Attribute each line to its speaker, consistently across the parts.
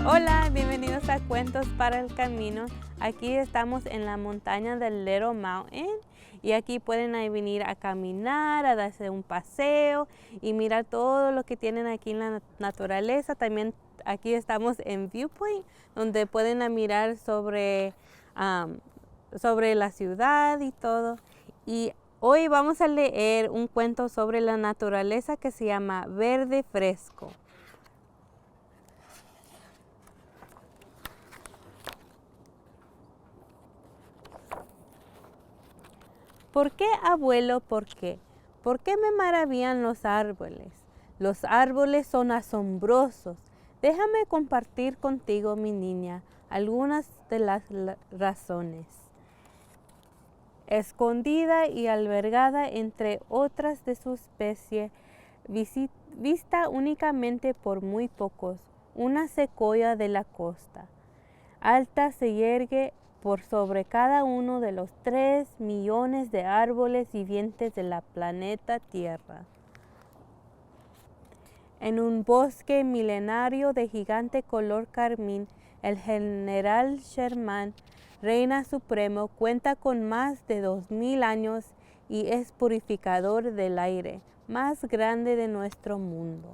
Speaker 1: Hola, bienvenidos a Cuentos para el Camino. Aquí estamos en la montaña del Little Mountain y aquí pueden venir a caminar, a darse un paseo y mirar todo lo que tienen aquí en la naturaleza. También aquí estamos en Viewpoint, donde pueden mirar sobre la ciudad y todo. Y hoy vamos a leer un cuento sobre la naturaleza que se llama Verde Fresco. ¿Por qué, abuelo? ¿Por qué? ¿Por qué me maravillan los árboles? Los árboles son asombrosos. Déjame compartir contigo, mi niña, algunas de las razones. Escondida y albergada entre otras de su especie, vista únicamente por muy pocos, una secoya de la costa. Alta se yergue por sobre cada uno de los 3 millones de árboles vivientes de la planeta Tierra. En un bosque milenario de gigante color carmín, el general Sherman, reina supremo, cuenta con más de 2000 años y es purificador del aire más grande de nuestro mundo.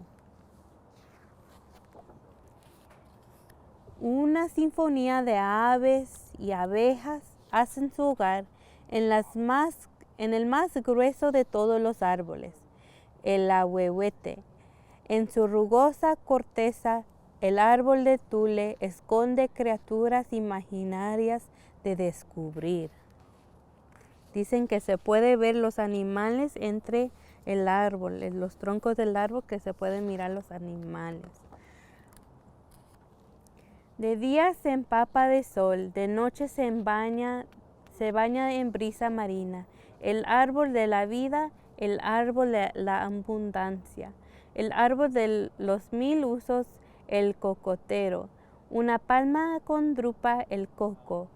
Speaker 1: Una sinfonía de aves y abejas hacen su hogar en el más grueso de todos los árboles, el ahuehuete. En su rugosa corteza, el árbol de tule esconde criaturas imaginarias de descubrir. Dicen que se puede ver los animales entre el árbol, en los troncos del árbol, que se pueden mirar los animales. De día se empapa de sol, de noche se baña en brisa marina. El árbol de la vida, el árbol de la abundancia, el árbol de los 1000 usos, el cocotero. Una palma con drupa, el coco,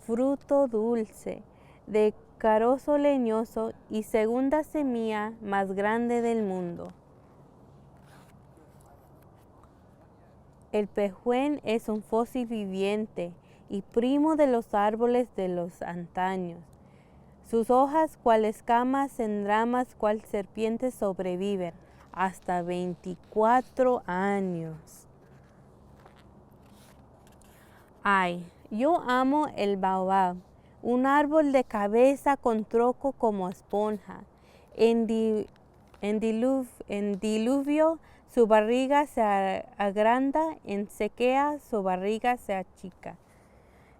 Speaker 1: fruto dulce, de carozo leñoso y segunda semilla más grande del mundo. El pejuén es un fósil viviente y primo de los árboles de los antaños. Sus hojas, cual escamas en ramas, cual serpientes, sobreviven hasta 24 años. Ay, yo amo el baobab, un árbol de cabeza con tronco como esponja. En diluvio su barriga se agranda, en sequía su barriga se achica.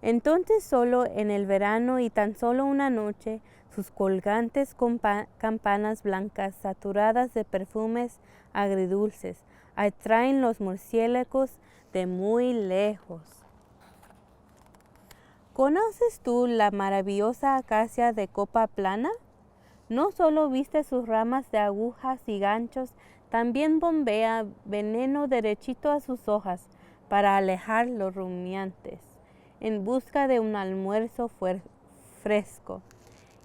Speaker 1: Entonces solo en el verano y tan solo una noche, sus colgantes campanas blancas saturadas de perfumes agridulces atraen los murciélagos de muy lejos. ¿Conoces tú la maravillosa acacia de copa plana? No solo viste sus ramas de agujas y ganchos, también bombea veneno derechito a sus hojas para alejar los rumiantes en busca de un almuerzo fresco.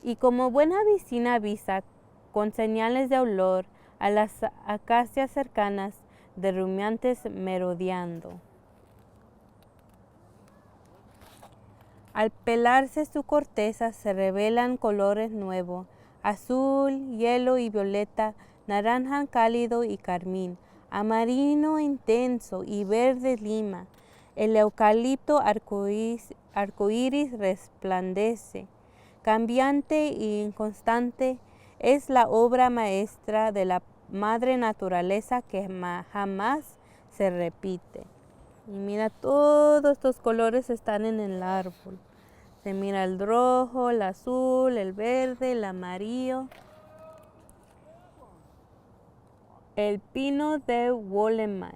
Speaker 1: Y como buena vecina avisa con señales de olor a las acacias cercanas de rumiantes merodeando. Al pelarse su corteza se revelan colores nuevos, azul, hielo y violeta, naranja cálido y carmín, amarillo intenso y verde lima. El eucalipto arcoíris resplandece, cambiante e inconstante, es la obra maestra de la madre naturaleza que jamás se repite. Y mira, todos estos colores están en el árbol. Se mira el rojo, el azul, el verde, el amarillo. El pino de Wollemi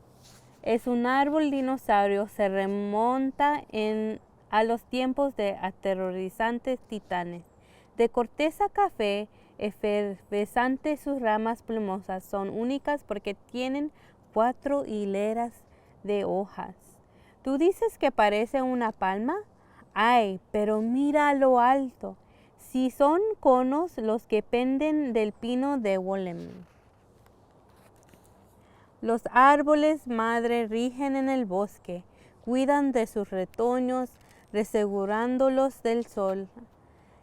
Speaker 1: es un árbol dinosaurio, se remonta a los tiempos de aterrorizantes titanes. De corteza café, efervescente, sus ramas plumosas son únicas porque tienen 4 hileras de hojas. ¿Tú dices que parece una palma? Ay, pero mira a lo alto. Si son conos los que penden del pino de Wollemi. Los árboles madre rigen en el bosque, cuidan de sus retoños, asegurándolos del sol.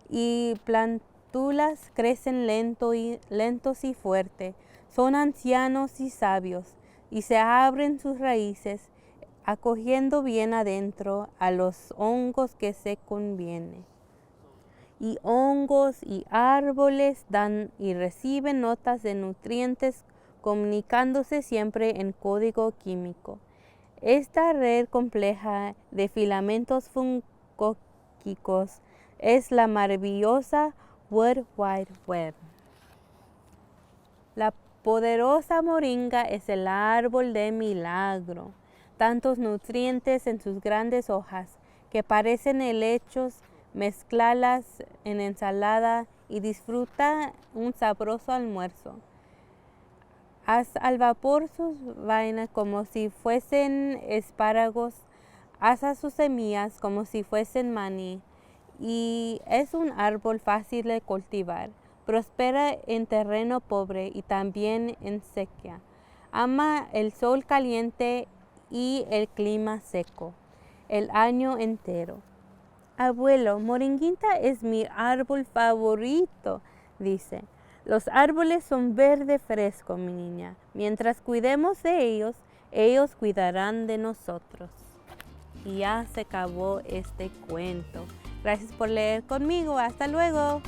Speaker 1: Y plántulas crecen lentos y fuertes. Son ancianos y sabios, y se abren sus raíces, acogiendo bien adentro a los hongos que se conviene. Y hongos y árboles dan y reciben notas de nutrientes, comunicándose siempre en código químico. Esta red compleja de filamentos fungónicos es la maravillosa World Wide Web. La poderosa moringa es el árbol de milagro. Tantos nutrientes en sus grandes hojas que parecen helechos. Mezclalas en ensalada y disfruta un sabroso almuerzo. Haz al vapor sus vainas como si fuesen espárragos. Haz a sus semillas como si fuesen maní. Y es un árbol fácil de cultivar. Prospera en terreno pobre y también en sequía. Ama el sol caliente y el clima seco el año entero. Abuelo, moringuita es mi árbol favorito, dice. Los árboles son verde fresco, mi niña. Mientras cuidemos de ellos, ellos cuidarán de nosotros. Y ya se acabó este cuento. Gracias por leer conmigo. Hasta luego.